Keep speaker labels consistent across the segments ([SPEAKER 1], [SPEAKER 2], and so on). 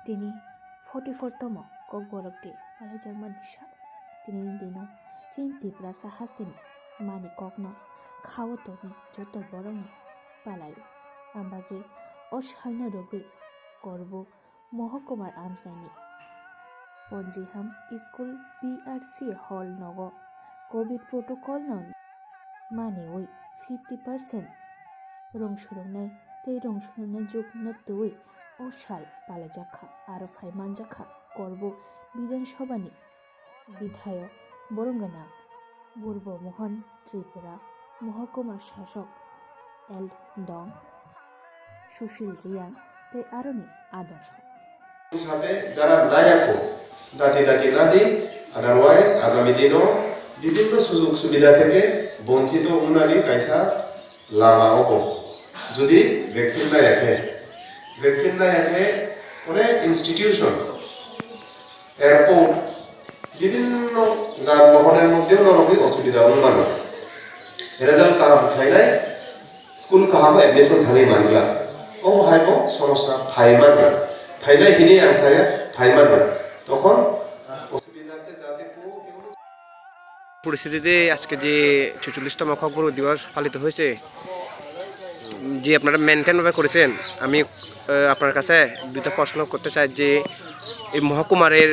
[SPEAKER 1] তিনি 44তম kokborokti palai sak তিনি দিন চিন্তিপ্রা সাহাস তিনি মানি কগ্ন খাওয়াতনি যত বরং পালাই আমবাগে অসালনা রোগে করবুক মহকুমার আমসাইনি পঞ্জিহাম স্কুল বিআরসি হল নগ কোভিড প্রোটোকল নন মানে ওই 50% রংসুরংনাই তৈ রংসুরংনাই যুগ নতুই অসাল পালাজাখা আরো ফাইমানজাখা করবুক বিধানসভানি বিধায়ক বরঙ্গনা পূর্ব মোহন ত্রিপুরা মহকুমার শাসক এল ডং সুশীল রিয়াং তৈ আরনি আদর্শ
[SPEAKER 2] সাথে যারা নায়াকো দাঁতি দাঁতি না দিই আদারওয়াইজ আগামী দিনও বিভিন্ন সুযোগ সুবিধা থেকে বঞ্চিত উনালি কাইসা লামা হবো যদি ভ্যাকসিন না একে অনেক ইনস্টিটিউশন এয়ারপোর্ট বিভিন্ন যানবাহনের মধ্যেও নরকম অসুবিধা অনুমান রেজাল্ট কাহাম থাইলাই স্কুল কাহাম এডমিশন থাকি মানলা ও হাইব সমস্যা ফাইমানলা ফাইলাই হিনি আনসারে ফাইমানলা তখন অসুবিধাতে যাতে
[SPEAKER 3] পরিস্থিতিতে আজকে যে ৪৪তম kokborok দিবস পালিত হয়েছে যে আপনারা মেনটেন ভাবে করেছেন আমি আপনার কাছে দুইটা প্রশ্ন করতে চাই যে এই মহকুমারের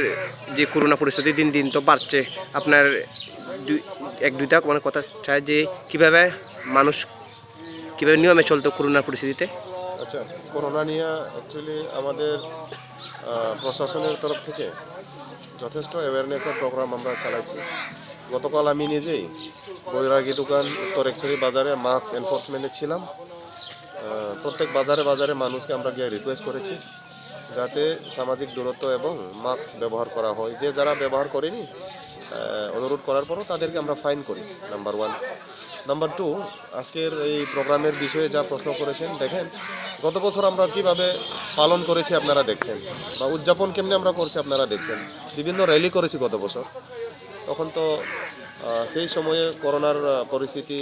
[SPEAKER 3] যে করোনা পরিস্থিতি দিন দিন তো বাড়ছে আপনার দুইটা মানে কথা চাই যে কিভাবে মানুষ কিভাবে নিয়মে চলতো করোনা পরিস্থিতিতে।
[SPEAKER 2] আচ্ছা, করোনা নিয়ে অ্যাকচুয়ালি আমাদের প্রশাসনের তরফ থেকে যথেষ্ট অ্যাওয়ারনেসের প্রোগ্রাম আমরা চালাইছি। গতকাল আমি নিজেই বৈরাগী দোকান উত্তর একছড়ি বাজারে মাস্ক এনফোর্সমেন্টে ছিলাম। প্রত্যেক বাজারে বাজারে মানুষকে আমরা গিয়ে রিকোয়েস্ট করেছি যাতে সামাজিক দূরত্ব এবং মাস্ক ব্যবহার করা হয়। যে যারা ব্যবহার করেনি অনুরোধ করার পরও তাদেরকে আমরা ফাইন করি, নাম্বার 1। নাম্বার 2, আজকের এই প্রোগ্রামের বিষয়ে যা প্রশ্ন করেছেন, দেখেন গত বছর আমরা কিভাবে পালন করেছি আপনারা দেখছেন, বা উদযাপন কেমনি আমরা করছি আপনারা দেখছেন। বিভিন্ন র্যালি করেছি গত বছর, তখন তো সেই সময়ে করোনার পরিস্থিতি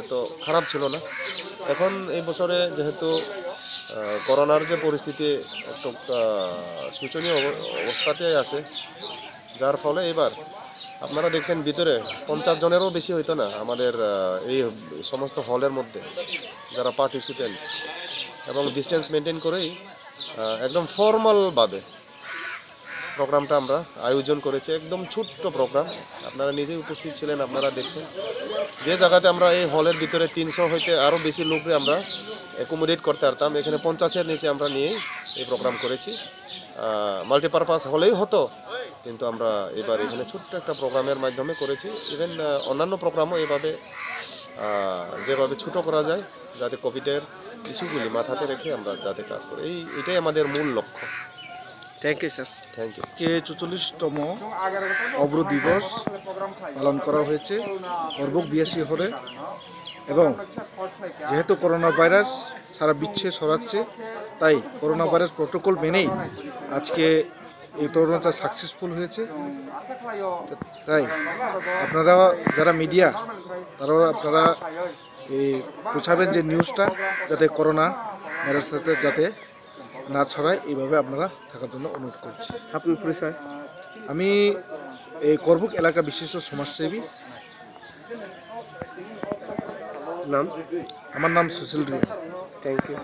[SPEAKER 2] এত খারাপ ছিল না। এখন এই বছরে যেহেতু করোনার যে পরিস্থিতি একটু শোচনীয় অবস্থাতে আছে, যার ফলে এবার আপনারা দেখছেন ভিতরে 50 জনেরও বেশি হইতো না আমাদের এই সমস্ত হলের মধ্যে যারা পার্টিসিপেন্ট, এবং ডিস্টেন্স মেনটেন করেই একদম ফর্মালভাবে প্রোগ্রামটা আমরা আয়োজন করেছি। একদম ছোট্ট প্রোগ্রাম, আপনারা নিজেই উপস্থিত ছিলেন, আপনারা দেখছেন। যে জায়গাতে আমরা এই হলের ভিতরে 300 হইতে আরও বেশি লোকরে আমরা অ্যাকোমোডেট করতে পারতাম, এখানে 50-এর নিচে আমরা নিয়ে এই প্রোগ্রাম করেছি। মাল্টিপারপাস হলেই হতো, কিন্তু আমরা এবার এখানে ছোট্ট একটা প্রোগ্রামের মাধ্যমে করেছি। ইভেন অন্যান্য প্রোগ্রামও এভাবে যেভাবে ছোটো করা যায়, যাতে কোভিডের ইস্যুগুলি মাথাতে রেখে আমরা যাতে কাজ করি, এটাই আমাদের মূল লক্ষ্য।
[SPEAKER 3] Thank you sir.
[SPEAKER 2] Thank you.
[SPEAKER 4] ৪৪তম অব্র দিবস পালন করা হয়েছে করবুক বিএসসি হলে, এবং যেহেতু করোনা ভাইরাস সারা বিশ্বে ছড়াচ্ছে, তাই করোনা ভাইরাস প্রোটোকল মেনেই আজকে এই প্রোগ্রামটা সাকসেসফুল হয়েছে। তাই আপনারা যারা মিডিয়া, তারাও আপনারা এই পৌঁছাবেন যে নিউজটা, যাতে করোনা ভাইরাসটাতে যাতে না ছড়ায়, এইভাবে আপনারা থাকার জন্য অনুরোধ করছি।
[SPEAKER 3] আপনার পরিচয়?
[SPEAKER 4] আমি এই করবুক এলাকা বিশিষ্ট সমাজসেবী।
[SPEAKER 3] নাম?
[SPEAKER 4] আমার নাম সুশীল রিয়া।
[SPEAKER 3] Thank you.